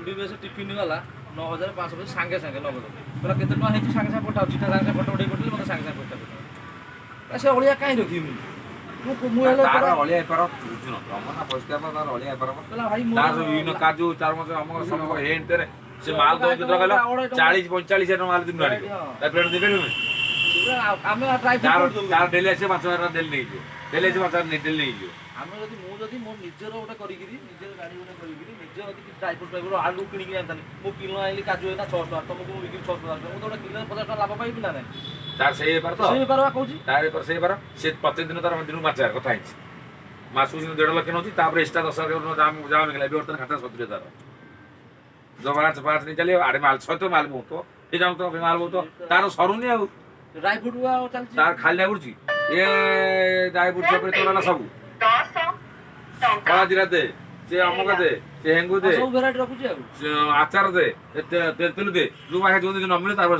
MBBS tiffin वाला 9500 सागे सागे नगद बोला केते टका हेची सागे सागे पठाउ चिठा सागे फोटो उठेई पठेले मते सागे सागे पठा से ओलिया काई रखिमु मु हेले तार अलिया पर बुझुन तमना परिष्कार तार अलिया पर बोला भाई तार विभिन्न काजू चार मत हम सब हेन तेरे से माल दो कितना कहला 40 45 हजार माल दिन गाड़ी ता फ्रेंड देबे आमे ट्राई तार तार डेली से 5000 डेली नहीं जो डेली से 5000 नहीं डेली नहीं जो आमे जदी मु जदी मोर निजर ओटा करिगिरी निजर गाड़ी ओटा करिगिरी निजर जदी ड्राइवर ड्राइवर आलू किनि कि आनतानी मु किलो आइली काजू एना 600 टका तुमको बिक्री 600 टका मु तो ओटा किलो 50 टका लाभ पाइबि ना नहीं तार से पर तो से परवा कहूची तार पर से पर से प्रत्येक दिन तार दिन 5000 कथा हिच मासु दिन 1.5 लाख नोची तापर एक्स्ट्रा 10000 नो दाम जाम गेला बे खाता 70 तार जो बारा पांच नहीं चले आड़े माल छ तो माल बहुत तो ए जाऊ तो माल बहुत तो तार सरुनी आ ड्राई फ्रूट वा चलची तार खाली उड़ची ए ड्राई फ्रूट सब तोला सब 10 टंका कला जिरा दे से अमुक दे से हेंगु दे सब वेराइटी रखुची आ आचार दे तेल दे जो माखे जो दिन नमिले तार